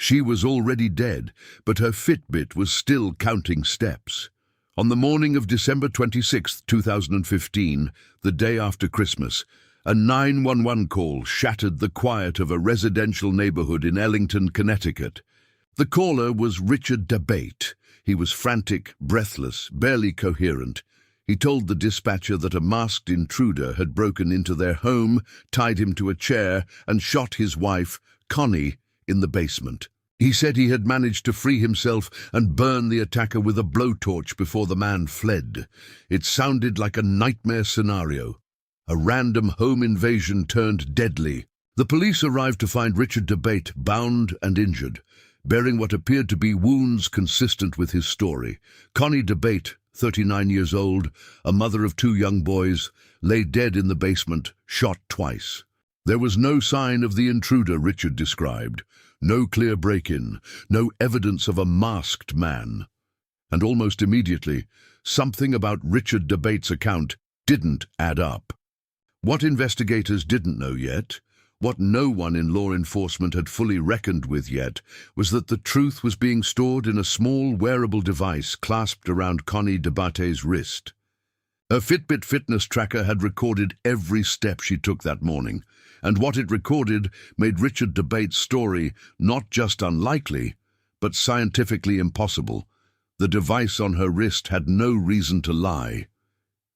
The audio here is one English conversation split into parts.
She was already dead, but her Fitbit was still counting steps. On the morning of December 26, 2015, the day after Christmas, a 911 call shattered the quiet of a residential neighborhood in Ellington, Connecticut. The caller was Richard Dabate. He was frantic, breathless, barely coherent. He told the dispatcher that a masked intruder had broken into their home, tied him to a chair, and shot his wife, Connie, in the basement. He said he had managed to free himself and burn the attacker with a blowtorch before the man fled. It sounded like a nightmare scenario. A random home invasion turned deadly. The police arrived to find Richard Dabate bound and injured, bearing what appeared to be wounds consistent with his story. Connie Dabate, 39 years old, a mother of 2 young boys, lay dead in the basement, shot twice. There was no sign of the intruder Richard described, no clear break-in, no evidence of a masked man. And almost immediately, something about Richard Dabate's account didn't add up. What investigators didn't know yet, what no one in law enforcement had fully reckoned with yet, was that the truth was being stored in a small wearable device clasped around Connie Dabate's wrist. Her Fitbit fitness tracker had recorded every step she took that morning, and what it recorded made Richard Dabate's story not just unlikely, but scientifically impossible. The device on her wrist had no reason to lie.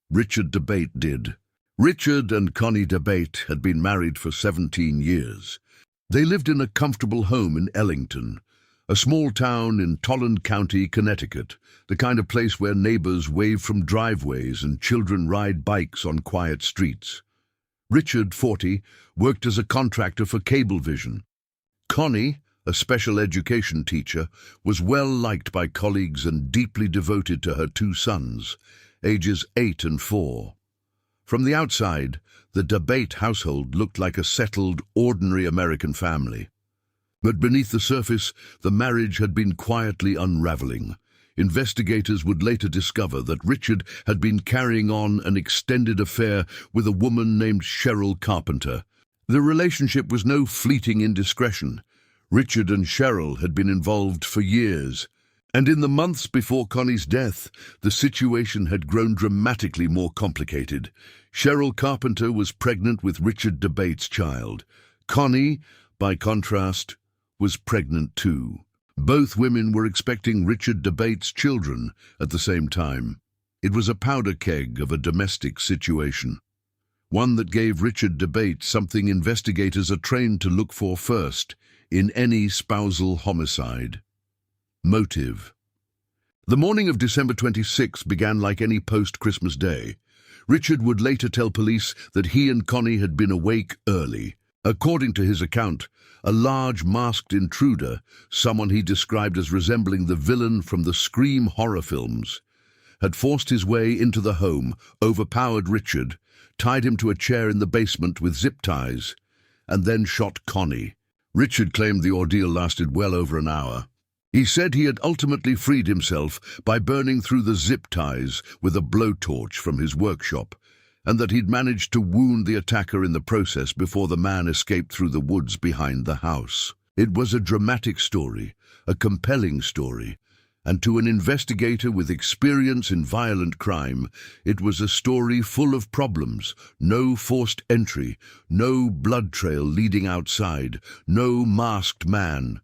Richard Dabate did. Richard and Connie Dabate had been married for 17 years. They lived in a comfortable home in Ellington, a small town in Tolland County, Connecticut, the kind of place where neighbors wave from driveways and children ride bikes on quiet streets. Richard, 40, worked as a contractor for Cablevision. Connie, a special education teacher, was well liked by colleagues and deeply devoted to her 2 sons, ages 8 and 4. From the outside, the Dabate household looked like a settled, ordinary American family. But beneath the surface, the marriage had been quietly unraveling. Investigators would later discover that Richard had been carrying on an extended affair with a woman named Cheryl Carpenter. The relationship was no fleeting indiscretion. Richard and Cheryl had been involved for years. And in the months before Connie's death, the situation had grown dramatically more complicated. Cheryl Carpenter was pregnant with Richard Dabate's child. Connie, by contrast, was pregnant too. Both women were expecting Richard Dabate's children at the same time. It was a powder keg of a domestic situation, one that gave Richard Dabate something investigators are trained to look for first in any spousal homicide: motive. The morning of December 26 began like any post-Christmas day. Richard would later tell police that he and Connie had been awake early. According to his account, a large masked intruder, someone he described as resembling the villain from the Scream horror films, had forced his way into the home, overpowered Richard, tied him to a chair in the basement with zip ties, and then shot Connie. Richard claimed the ordeal lasted well over an hour. He said he had ultimately freed himself by burning through the zip ties with a blowtorch from his workshop, and that he'd managed to wound the attacker in the process before the man escaped through the woods behind the house. It was a dramatic story, a compelling story, and to an investigator with experience in violent crime, it was a story full of problems: no forced entry, no blood trail leading outside, no masked man.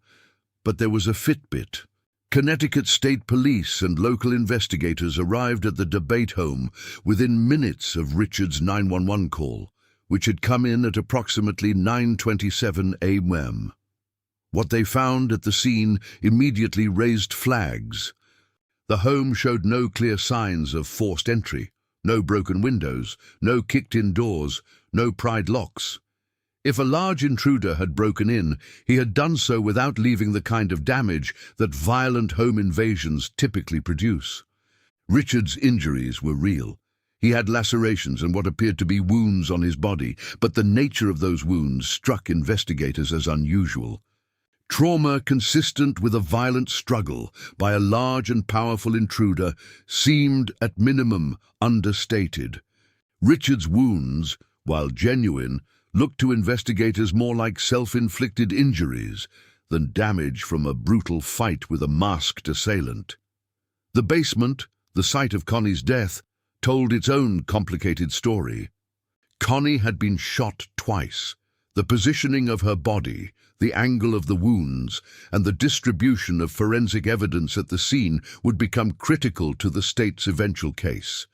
But there was a Fitbit. Connecticut State Police and local investigators arrived at the Dabate home within minutes of Richard's 911 call, which had come in at approximately 9:27 a.m. What they found at the scene immediately raised flags. The home showed no clear signs of forced entry, no broken windows, no kicked-in doors, no pried locks. If a large intruder had broken in, he had done so without leaving the kind of damage that violent home invasions typically produce. Richard's injuries were real. He had lacerations and what appeared to be wounds on his body, but the nature of those wounds struck investigators as unusual. Trauma consistent with a violent struggle by a large and powerful intruder seemed, at minimum, understated. Richard's wounds, while genuine, looked to investigators more like self-inflicted injuries. than damage from a brutal fight with a masked assailant. The basement, the site of Connie's death, told its own complicated story. Connie had been shot twice. The positioning of her body, the angle of the wounds, and the distribution of forensic evidence at the scene would become critical to the state's eventual case.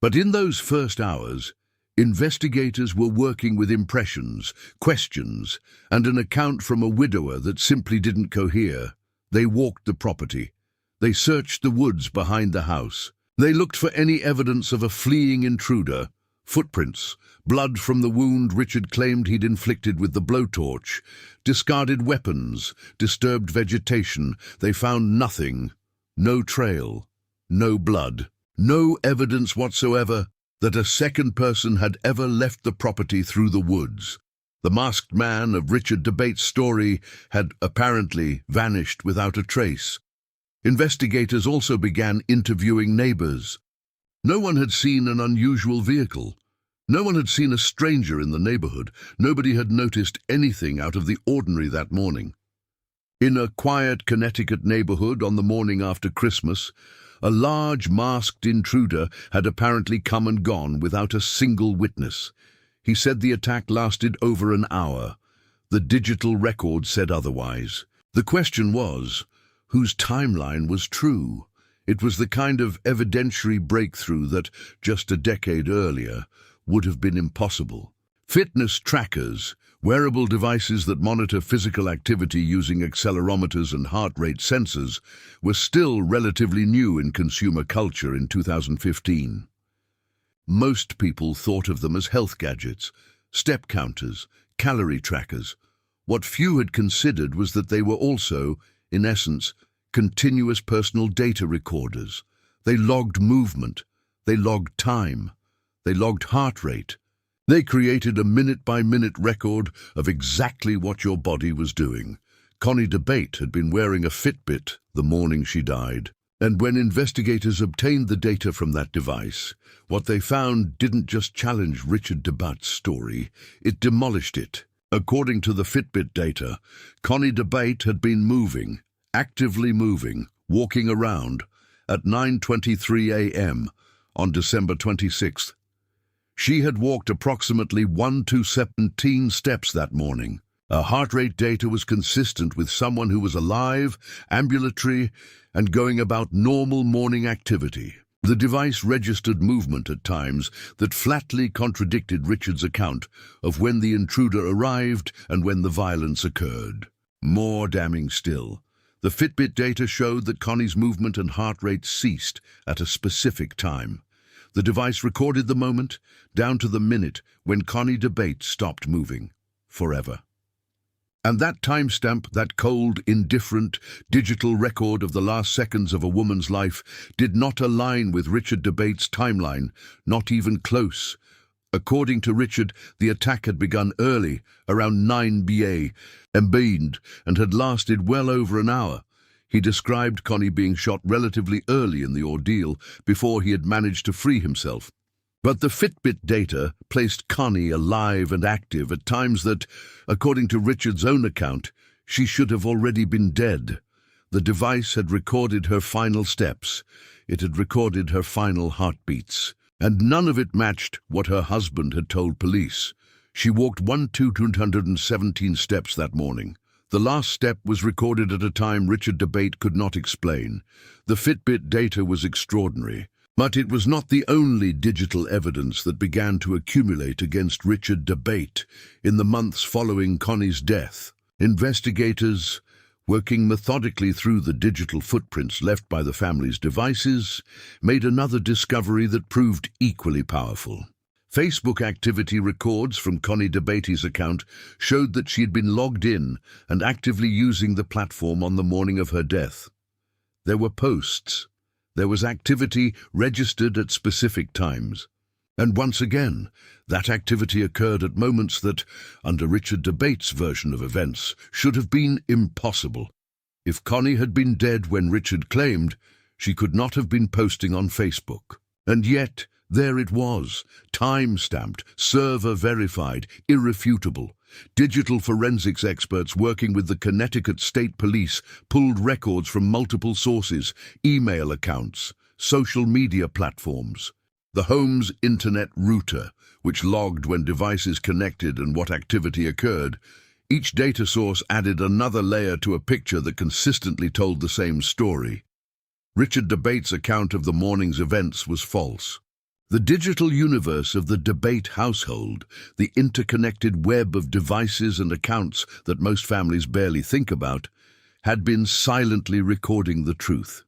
But in those first hours, investigators were working with impressions, questions, and an account from a widower that simply didn't cohere. They walked the property. They searched the woods behind the house. They looked for any evidence of a fleeing intruder. Footprints, blood from the wound Richard claimed he'd inflicted with the blowtorch, discarded weapons, disturbed vegetation. They found nothing. No trail, no blood, no evidence whatsoever that a second person had ever left the property through the woods. The masked man of Richard Dabate's story had apparently vanished without a trace. Investigators also began interviewing neighbors. No one had seen an unusual vehicle. No one had seen a stranger in the neighborhood. Nobody had noticed anything out of the ordinary that morning. In a quiet Connecticut neighborhood on the morning after Christmas, a large masked intruder had apparently come and gone without a single witness. He said the attack lasted over an hour. The digital record said otherwise. The question was, whose timeline was true? It was the kind of evidentiary breakthrough that, just a decade earlier, would have been impossible. Fitness trackers, wearable devices that monitor physical activity using accelerometers and heart rate sensors, were still relatively new in consumer culture in 2015. Most people thought of them as health gadgets, step counters, calorie trackers. What few had considered was that they were also, in essence, continuous personal data recorders. They logged movement, they logged time, they logged heart rate. They created a minute-by-minute record of exactly what your body was doing. Connie Dabate had been wearing a Fitbit the morning she died, and when investigators obtained the data from that device, what they found didn't just challenge Richard Dabate's story, it demolished it. According to the Fitbit data, Connie Dabate had been moving, actively moving, walking around, at 9:23 a.m. on December 26th. She had walked approximately 117 steps that morning. Her heart rate data was consistent with someone who was alive, ambulatory, and going about normal morning activity. The device registered movement at times that flatly contradicted Richard's account of when the intruder arrived and when the violence occurred. More damning still, the Fitbit data showed that Connie's movement and heart rate ceased at a specific time. The device recorded the moment, down to the minute, when Connie Dabate stopped moving, forever. And that timestamp, that cold, indifferent, digital record of the last seconds of a woman's life, did not align with Richard Dabate's timeline, not even close. According to Richard, the attack had begun early, around 9 p.m., and had lasted well over an hour. He described Connie being shot relatively early in the ordeal, before he had managed to free himself. But the Fitbit data placed Connie alive and active at times that, according to Richard's own account, she should have already been dead. The device had recorded her final steps. It had recorded her final heartbeats. And none of it matched what her husband had told police. She walked 1,217 steps that morning. The last step was recorded at a time Richard Dabate could not explain. The Fitbit data was extraordinary, but it was not the only digital evidence that began to accumulate against Richard Dabate in the months following Connie's death. Investigators, working methodically through the digital footprints left by the family's devices, made another discovery that proved equally powerful. Facebook activity records from Connie Dabate's account showed that she had been logged in and actively using the platform on the morning of her death. There were posts. There was activity registered at specific times. And once again, that activity occurred at moments that, under Richard Dabate's version of events, should have been impossible. If Connie had been dead when Richard claimed, she could not have been posting on Facebook. And yet, There it was, time-stamped, server-verified, irrefutable. Digital forensics experts working with the Connecticut State Police pulled records from multiple sources, email accounts, social media platforms. The home's internet router, which logged when devices connected and what activity occurred. Each data source added another layer to a picture that consistently told the same story. Richard Dabate's account of the morning's events was false. The digital universe of the Dabate household, the interconnected web of devices and accounts that most families barely think about, had been silently recording the truth.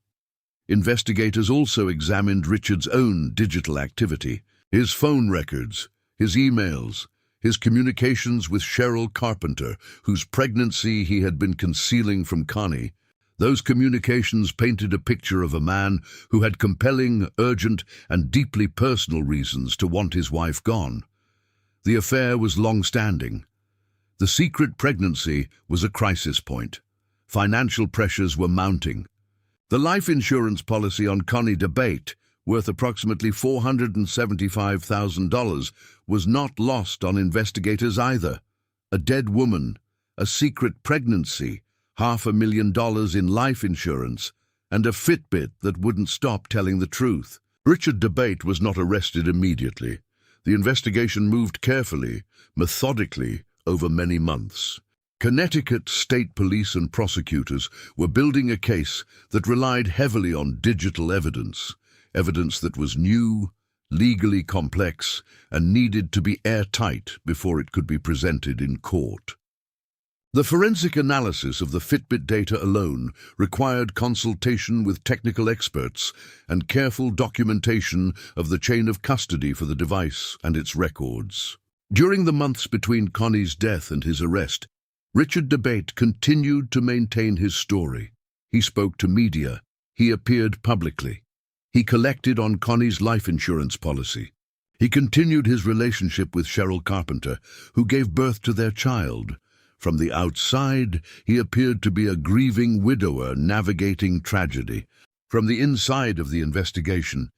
Investigators also examined Richard's own digital activity, his phone records, his emails, his communications with Cheryl Carpenter, whose pregnancy he had been concealing from Connie. Those communications painted a picture of a man who had compelling, urgent, and deeply personal reasons to want his wife gone. The affair was long-standing. The secret pregnancy was a crisis point. Financial pressures were mounting. The life insurance policy on Connie Dabate, worth approximately $475,000, was not lost on investigators either. A dead woman, a secret pregnancy, $500,000 in life insurance, and a Fitbit that wouldn't stop telling the truth. Richard Dabate was not arrested immediately. The investigation moved carefully, methodically, over many months. Connecticut State Police and prosecutors were building a case that relied heavily on digital evidence that was new, legally complex, and needed to be airtight before it could be presented in court. The forensic analysis of the Fitbit data alone required consultation with technical experts and careful documentation of the chain of custody for the device and its records. During the months between Connie's death and his arrest, Richard Dabate continued to maintain his story. He spoke to media. He appeared publicly. He collected on Connie's life insurance policy. He continued his relationship with Cheryl Carpenter, who gave birth to their child. From the outside, he appeared to be a grieving widower navigating tragedy. From the inside of the investigation,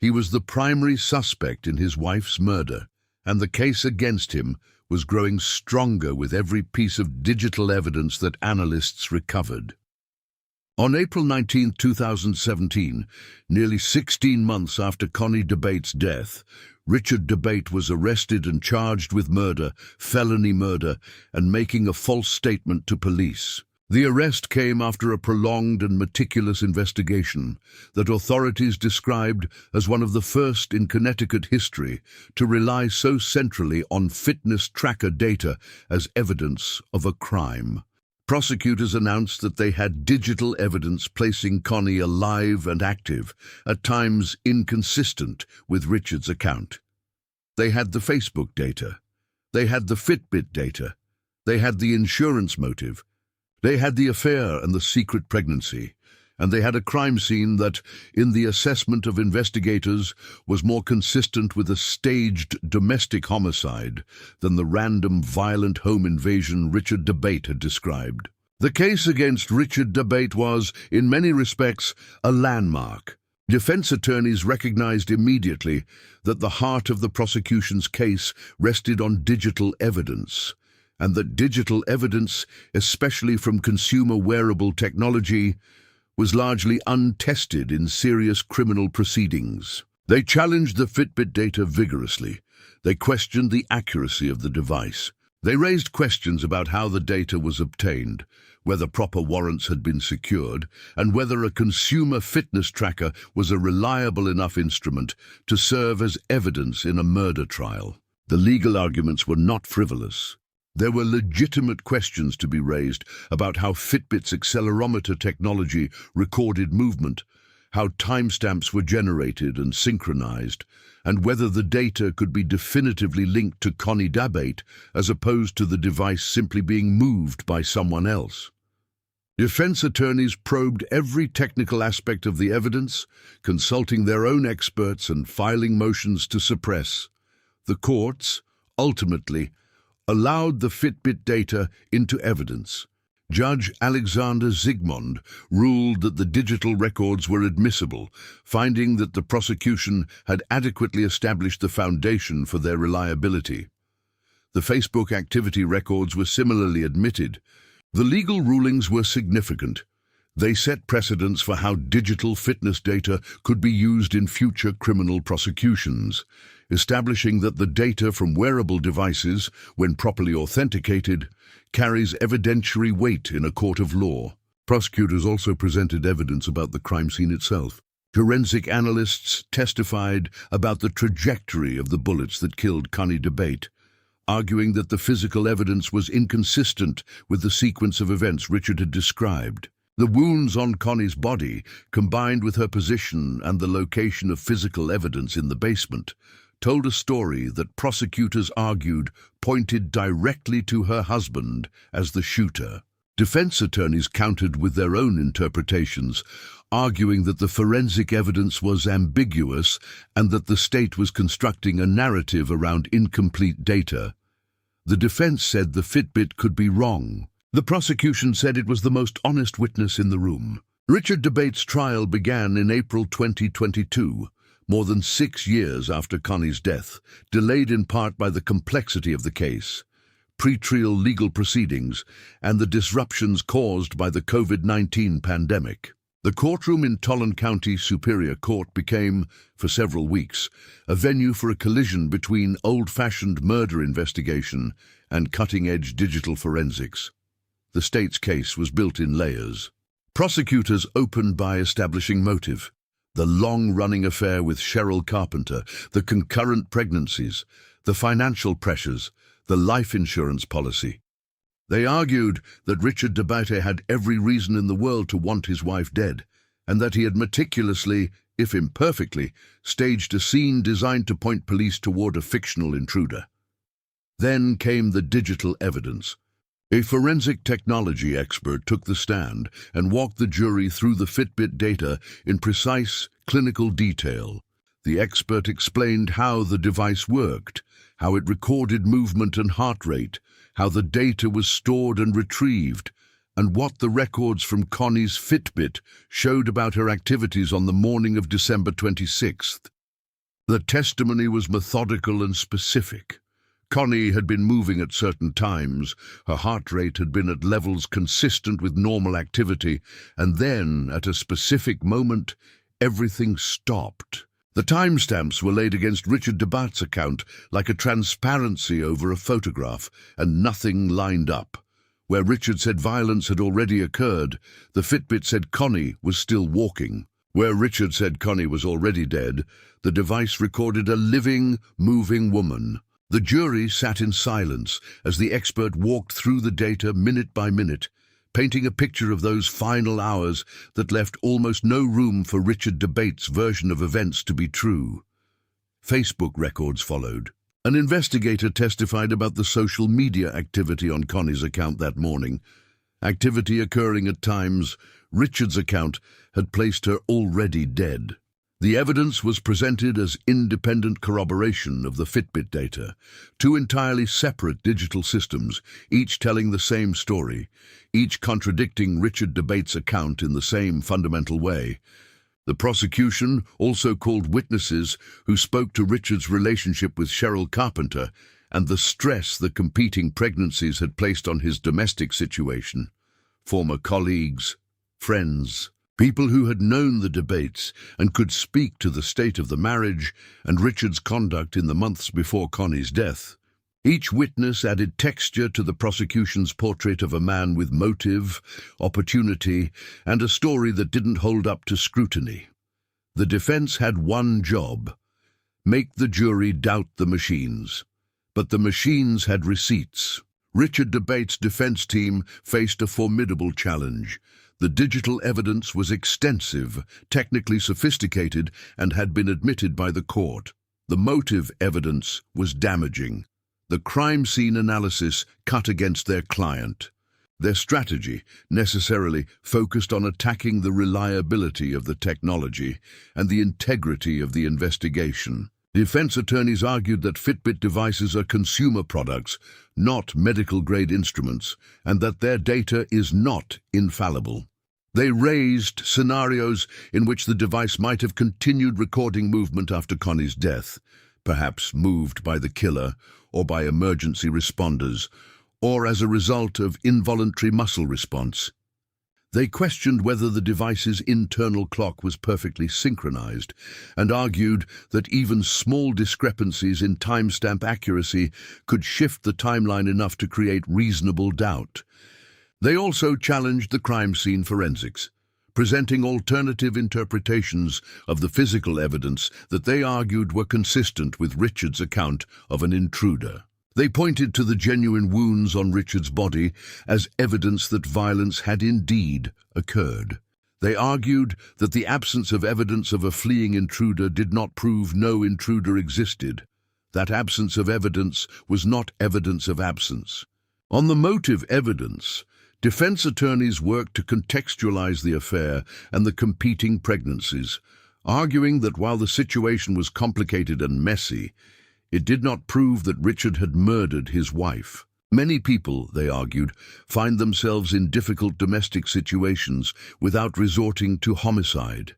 he was the primary suspect in his wife's murder, and the case against him was growing stronger with every piece of digital evidence that analysts recovered. On April 19, 2017, nearly 16 months after Connie Dabate's death, Richard Dabate was arrested and charged with murder, felony murder, and making a false statement to police. The arrest came after a prolonged and meticulous investigation that authorities described as one of the first in Connecticut history to rely so centrally on fitness tracker data as evidence of a crime. Prosecutors announced that they had digital evidence placing Connie alive and active, at times inconsistent with Richard's account. They had the Facebook data. They had the Fitbit data. They had the insurance motive. They had the affair and the secret pregnancy. And they had a crime scene that, in the assessment of investigators, was more consistent with a staged domestic homicide than the random violent home invasion Richard Dabate had described. The case against Richard Dabate was, in many respects, a landmark. Defense attorneys recognized immediately that the heart of the prosecution's case rested on digital evidence, and that digital evidence, especially from consumer wearable technology, was largely untested in serious criminal proceedings. They challenged the Fitbit data vigorously. They questioned the accuracy of the device. They raised questions about how the data was obtained, whether proper warrants had been secured, and whether a consumer fitness tracker was a reliable enough instrument to serve as evidence in a murder trial. The legal arguments were not frivolous. There were legitimate questions to be raised about how Fitbit's accelerometer technology recorded movement, how timestamps were generated and synchronized, and whether the data could be definitively linked to Connie Dabate as opposed to the device simply being moved by someone else. Defense attorneys probed every technical aspect of the evidence, consulting their own experts and filing motions to suppress. The courts, ultimately, allowed the Fitbit data into evidence. Judge Alexander Zygmunt ruled that the digital records were admissible, finding that the prosecution had adequately established the foundation for their reliability. The Facebook activity records were similarly admitted. The legal rulings were significant. They set precedents for how digital fitness data could be used in future criminal prosecutions, establishing that the data from wearable devices, when properly authenticated, carries evidentiary weight in a court of law. Prosecutors also presented evidence about the crime scene itself. Forensic analysts testified about the trajectory of the bullets that killed Connie Dabate, arguing that the physical evidence was inconsistent with the sequence of events Richard had described. The wounds on Connie's body, combined with her position and the location of physical evidence in the basement, told a story that prosecutors argued pointed directly to her husband as the shooter. Defense attorneys countered with their own interpretations, arguing that the forensic evidence was ambiguous and that the state was constructing a narrative around incomplete data. The defense said the Fitbit could be wrong. The prosecution said it was the most honest witness in the room. Richard Dabate's trial began in April 2022, more than 6 years after Connie's death, delayed in part by the complexity of the case, pre-trial legal proceedings, and the disruptions caused by the COVID-19 pandemic. The courtroom in Tolan County Superior Court became, for several weeks, a venue for a collision between old-fashioned murder investigation and cutting-edge digital forensics. The state's case was built in layers. Prosecutors opened by establishing motive: the long-running affair with Cheryl Carpenter, the concurrent pregnancies, the financial pressures, the life insurance policy. They argued that Richard Dabate had every reason in the world to want his wife dead, and that he had meticulously, if imperfectly, staged a scene designed to point police toward a fictional intruder. Then came the digital evidence. A forensic technology expert took the stand and walked the jury through the Fitbit data in precise, clinical detail. The expert explained how the device worked, how it recorded movement and heart rate, how the data was stored and retrieved, and what the records from Connie's Fitbit showed about her activities on the morning of December 26th. The testimony was methodical and specific. Connie had been moving at certain times, her heart rate had been at levels consistent with normal activity, and then, at a specific moment, everything stopped. The timestamps were laid against Richard Dabate's account like a transparency over a photograph, and nothing lined up. Where Richard said violence had already occurred, the Fitbit said Connie was still walking. Where Richard said Connie was already dead, the device recorded a living, moving woman. The jury sat in silence as the expert walked through the data minute by minute, painting a picture of those final hours that left almost no room for Richard Dabate's version of events to be true. Facebook records followed. An investigator testified about the social media activity on Connie's account that morning, activity occurring at times Richard's account had placed her already dead. The evidence was presented as independent corroboration of the Fitbit data, two entirely separate digital systems, each telling the same story, each contradicting Richard Dabate's account in the same fundamental way. The prosecution also called witnesses who spoke to Richard's relationship with Cheryl Carpenter and the stress the competing pregnancies had placed on his domestic situation. Former colleagues, friends, people who had known the Dabates and could speak to the state of the marriage and Richard's conduct in the months before Connie's death. Each witness added texture to the prosecution's portrait of a man with motive, opportunity, and a story that didn't hold up to scrutiny. The defense had one job: make the jury doubt the machines. But the machines had receipts. Richard Dabate's defense team faced a formidable challenge. The digital evidence was extensive, technically sophisticated, and had been admitted by the court. The motive evidence was damaging. The crime scene analysis cut against their client. Their strategy necessarily focused on attacking the reliability of the technology and the integrity of the investigation. Defense attorneys argued that Fitbit devices are consumer products, not medical-grade instruments, and that their data is not infallible. They raised scenarios in which the device might have continued recording movement after Connie's death, perhaps moved by the killer or by emergency responders, or as a result of involuntary muscle response. They questioned whether the device's internal clock was perfectly synchronized and argued that even small discrepancies in timestamp accuracy could shift the timeline enough to create reasonable doubt. They also challenged the crime scene forensics, presenting alternative interpretations of the physical evidence that they argued were consistent with Richard's account of an intruder. They pointed to the genuine wounds on Richard's body as evidence that violence had indeed occurred. They argued that the absence of evidence of a fleeing intruder did not prove no intruder existed. That absence of evidence was not evidence of absence. On the motive evidence, defense attorneys worked to contextualize the affair and the competing pregnancies, arguing that while the situation was complicated and messy, it did not prove that Richard had murdered his wife. Many people, they argued, find themselves in difficult domestic situations without resorting to homicide.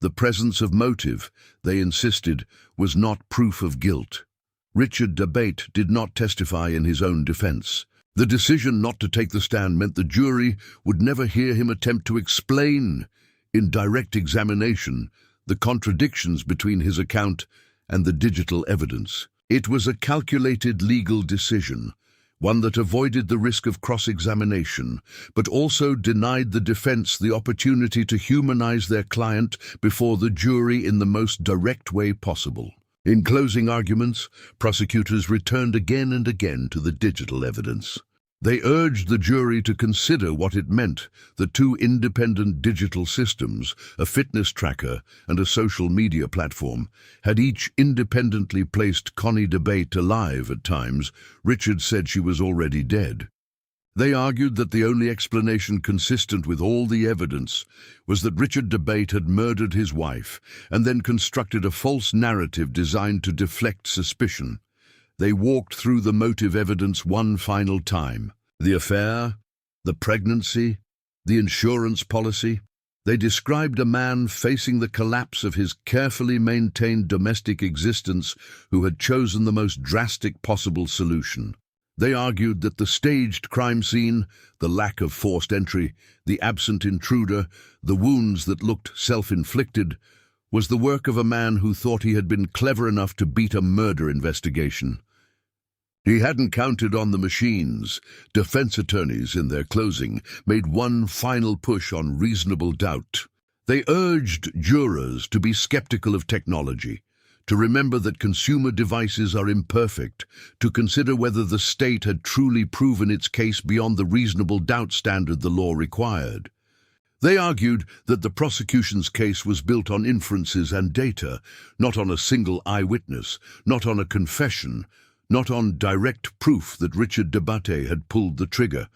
The presence of motive, they insisted, was not proof of guilt. Richard Dabate did not testify in his own defense. The decision not to take the stand meant the jury would never hear him attempt to explain, in direct examination, the contradictions between his account and the digital evidence. It was a calculated legal decision, one that avoided the risk of cross-examination, but also denied the defense the opportunity to humanize their client before the jury in the most direct way possible. In closing arguments, prosecutors returned again and again to the digital evidence. They urged the jury to consider what it meant that two independent digital systems, a fitness tracker and a social media platform, had each independently placed Connie Dabate alive at times. Richard said she was already dead. They argued that the only explanation consistent with all the evidence was that Richard Dabate had murdered his wife and then constructed a false narrative designed to deflect suspicion. They walked through the motive evidence one final time. The affair, the pregnancy, the insurance policy. They described a man facing the collapse of his carefully maintained domestic existence who had chosen the most drastic possible solution. They argued that the staged crime scene, the lack of forced entry, the absent intruder, the wounds that looked self-inflicted, was the work of a man who thought he had been clever enough to beat a murder investigation. He hadn't counted on the machines. Defense attorneys, in their closing, made one final push on reasonable doubt. They urged jurors to be skeptical of technology, to remember that consumer devices are imperfect, to consider whether the state had truly proven its case beyond the reasonable doubt standard the law required. They argued that the prosecution's case was built on inferences and data, not on a single eyewitness, not on a confession, not on direct proof that Richard Dabate had pulled the trigger.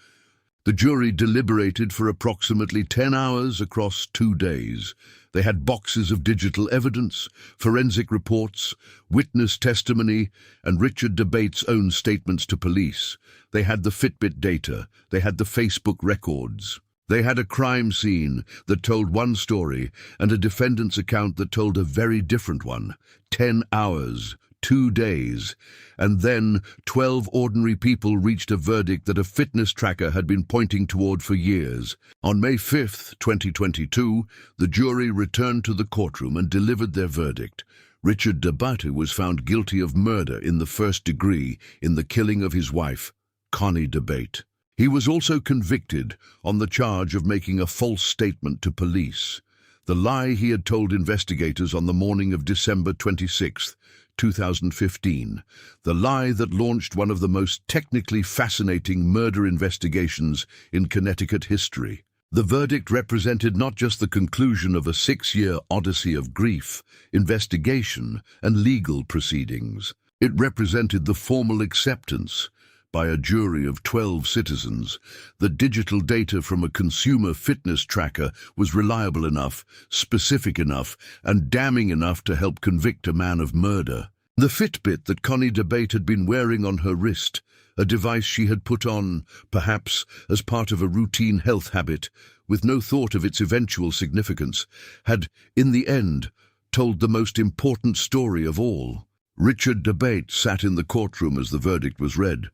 The jury deliberated for approximately 10 hours across 2 days. They had boxes of digital evidence, forensic reports, witness testimony, and Richard Dabate's own statements to police. They had the Fitbit data. They had the Facebook records. They had a crime scene that told one story and a defendant's account that told a very different one. 10 hours. 2 days, and then 12 ordinary people reached a verdict that a fitness tracker had been pointing toward for years. On May 5, 2022, the jury returned to the courtroom and delivered their verdict. Richard Dabate was found guilty of murder in the first degree in the killing of his wife, Connie Dabate. He was also convicted on the charge of making a false statement to police, the lie he had told investigators on the morning of December 26, 2015, the lie that launched one of the most technically fascinating murder investigations in Connecticut history. The verdict represented not just the conclusion of a 6-year odyssey of grief, investigation, and legal proceedings. It represented the formal acceptance, by a jury of 12 citizens, the digital data from a consumer fitness tracker was reliable enough, specific enough, and damning enough to help convict a man of murder. The Fitbit that Connie Dabate had been wearing on her wrist, a device she had put on, perhaps, as part of a routine health habit, with no thought of its eventual significance, had, in the end, told the most important story of all. Richard Dabate sat in the courtroom as the verdict was read.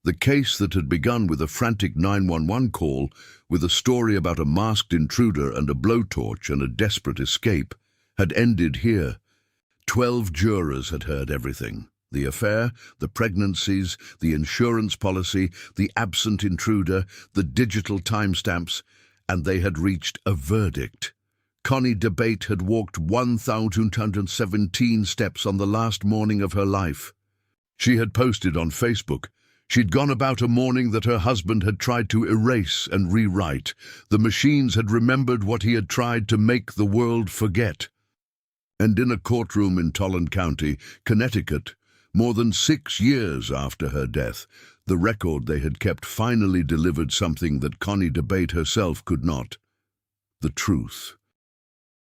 The case that had begun with a frantic 911 call, with a story about a masked intruder and a blowtorch and a desperate escape, had ended here. 12 jurors had heard everything. The affair, the pregnancies, the insurance policy, the absent intruder, the digital timestamps, and they had reached a verdict. Connie Dabate had walked 1,217 steps on the last morning of her life. She had posted on Facebook. She'd gone about a morning that her husband had tried to erase and rewrite. The machines had remembered what he had tried to make the world forget. And in a courtroom in Tolland County, Connecticut, more than 6 years after her death, the record they had kept finally delivered something that Connie Dabate herself could not: the truth.